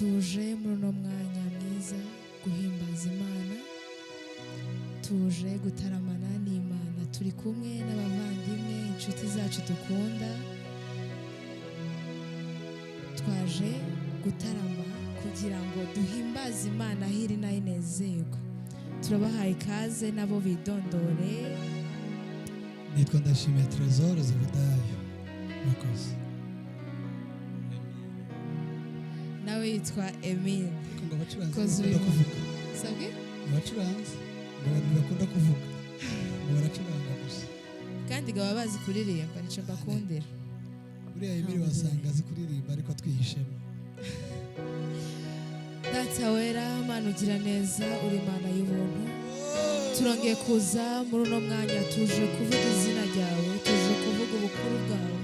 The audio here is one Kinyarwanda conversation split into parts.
tuje muri uno mwanya mwiza guhimbaza Imana, tuje gutaramana n'Imana, turi kumwe n'abavandimwe, inshuti zacu dukunda, twaje gutarama kugira ngo duhimbaze Imana aho iri nayo inezerwe. Turabahaye ikaze nabo bidondore. Nitwa Ndashimiye Trésor Zebedayo. Murakoze. Nawe yitwa Emile. Ngo abacuranzi bakunda kuvuga. Sabwe? Abacuranzi ngo bakunda kuvuga. Ngo baracuranga gusa. Kandi gaba bazi kuririmba nico mbakundira. Buriya Emile wasanga azi kuririmba ariko twihishemo. Data wera, Mana ugira neza, uri Imana y'ubuntu. Turongeye kuza muri uno mwanya, tuje kuvuga izina ryawe, tuje kuvuga ubukuru bwawe.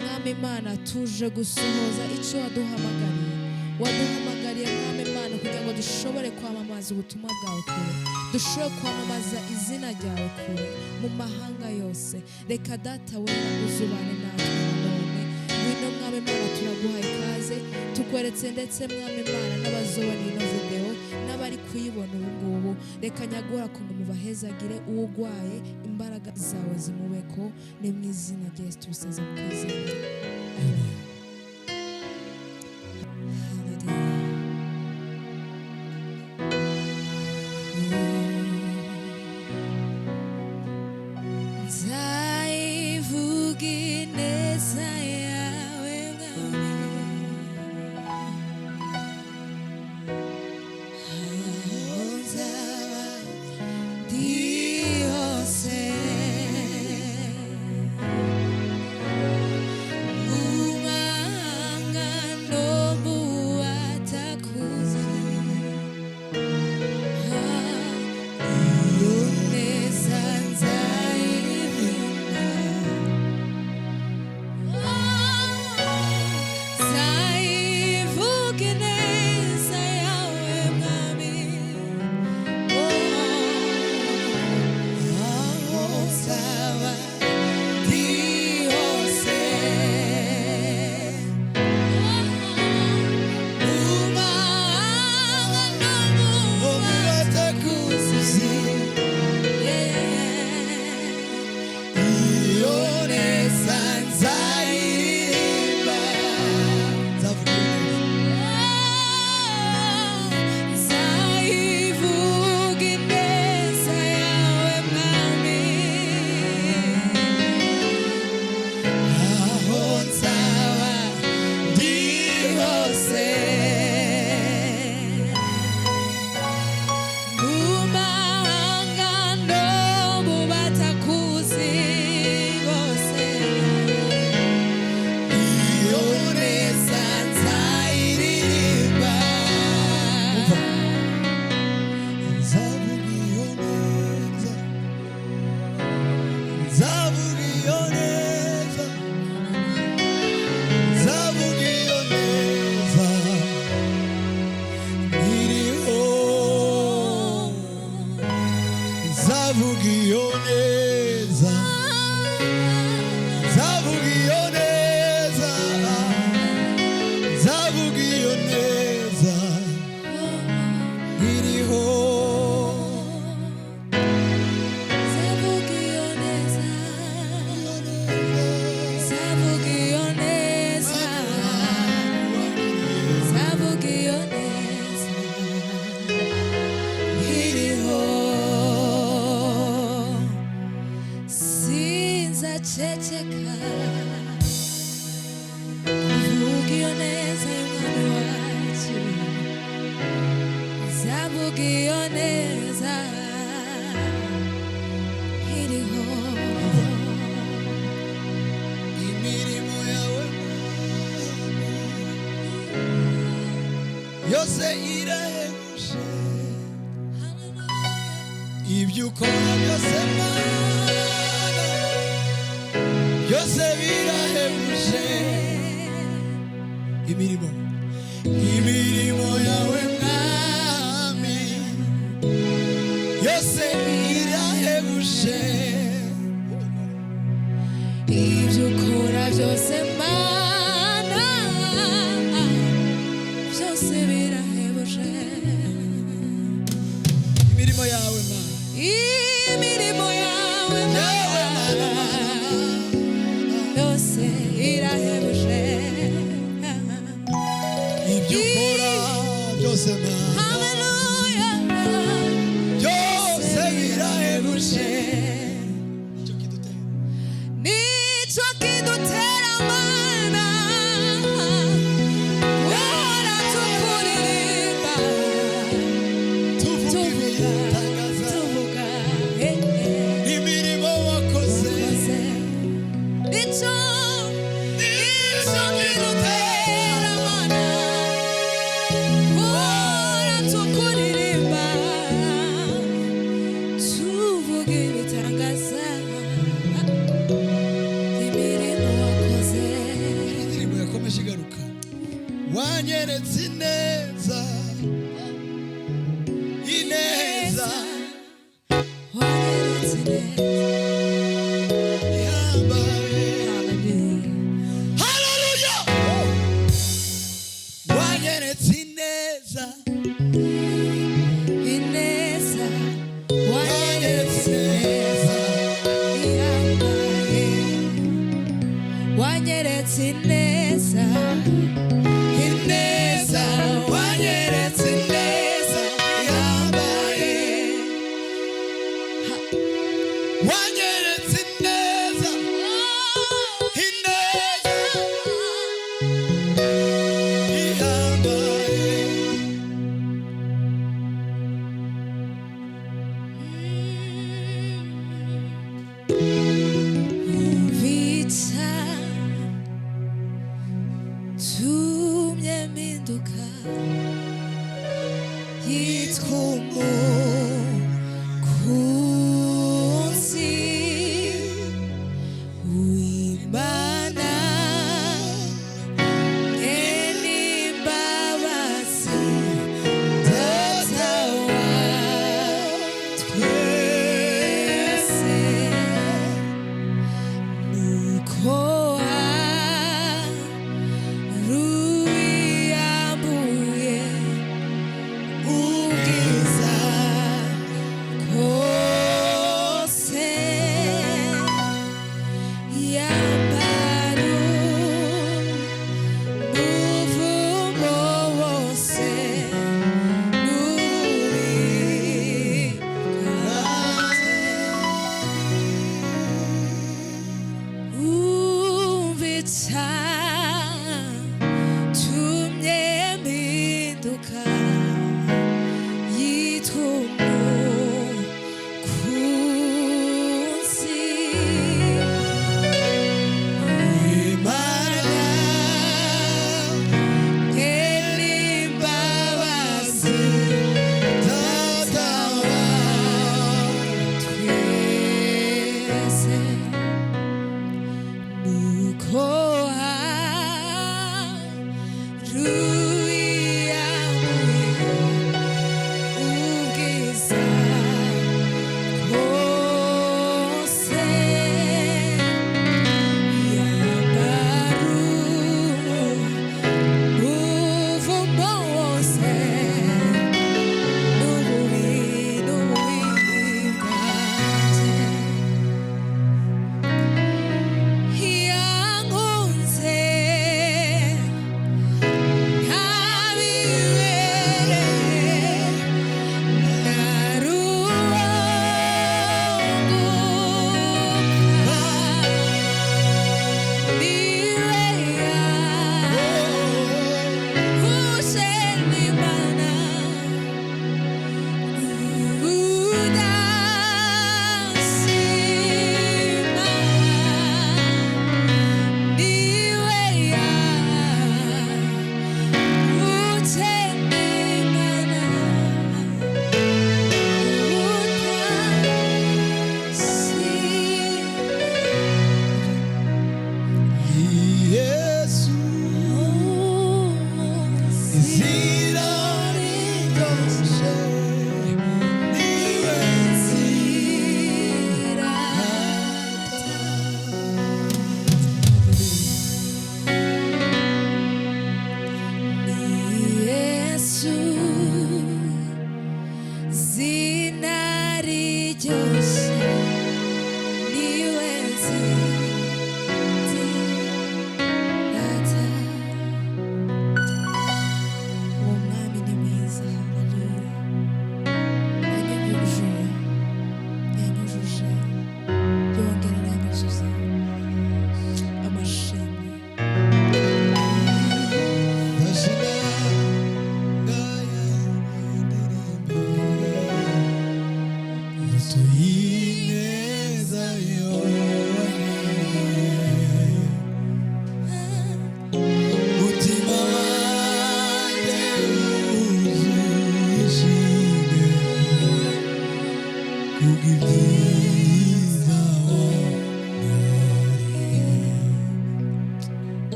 Mwami Imana, tuje gusohoza icyo waduhamagariye. Waduhamagariye Mwami Imana kugira ngo dushobore kwamamaza ubutumwa bwawe kure, dushobore kwamamaza izina ryawe kure mu mahanga yose. Reka Data wera uzubane natwe none. Wino Mwami Imana turaguhaye ikaze, tukweretse ndetse Mwami Imana n'abazobona ino video n'abari kuyibona ubu ngubu. Reka nyagura ko mubahezagire, uwugwaye imbaraga zawe zimubeko, ni mu izina rya Yesu tubisaza mu kwizera. Amen. Yose irahebuje, ibyo ukora byose Mana, byose birahebuje. Imirimo yawe Mwami, yose irahebuje, ibyo ukora byose Mana, byose nicyo kidutera mana guhora tukuririmba tuvuga imirimo wakoze nicyo kidutera mana guhora tukuririmba tuvuga ibitangaza imirimo wakoze. indirimbo yakomeje igaruka wanyeretse ineza ineza wanyeretse neza yambaye hallelujah haleluya wanyeretse ineza ineza wanyeretse wanyeretse ineza ineza wanyeretse ineza yambaye wanyeretse ineza ineza yambaye umvitsa tumye mpinduka yitwa umukunzi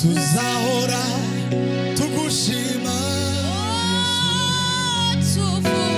tuzahora tugushima, tuvuga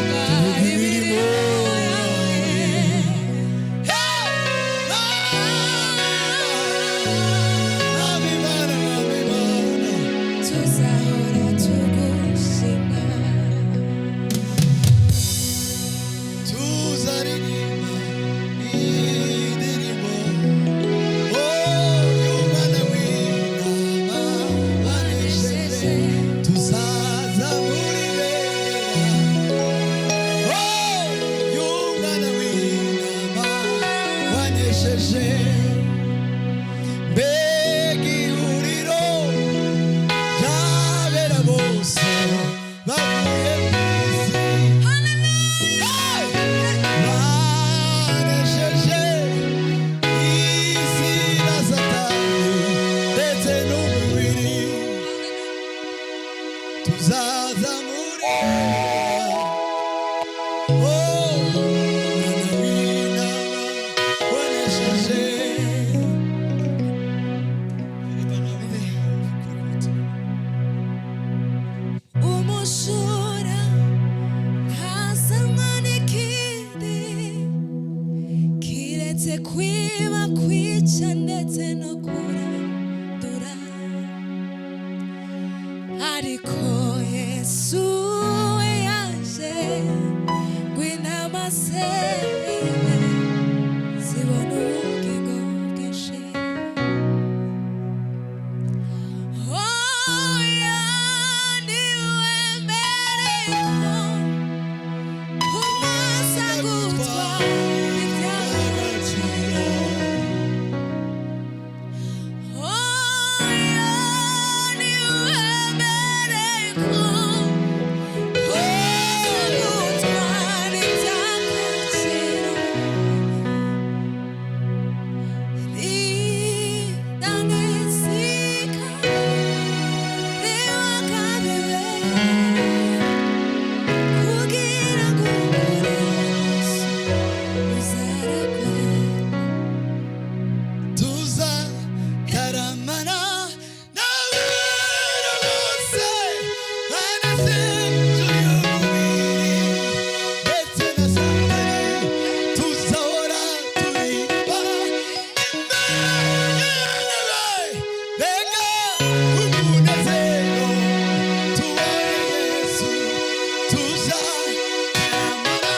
zose zibona ubugingo bwinshi. Oya niwemere ko umaze gutwara iby'agaciro. Oya niwemere ko gutwara iby'agaciro. Ridanesika riwakabiwe kugira ngo ukore Yesu uzaragwe. tuzataramana n'abera bose banasenzuye umubiri ndetse na satani tuzahora turirimba imbere mbega umunezero tubonye Yesu tuzataramana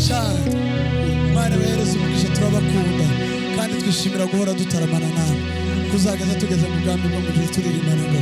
cyane Imana ibahereze umugisha. turabakunda kandi twishimira guhora dutaramana nawe kuzageza tugeze mu bwami bwo mu gihe turirimbana ngo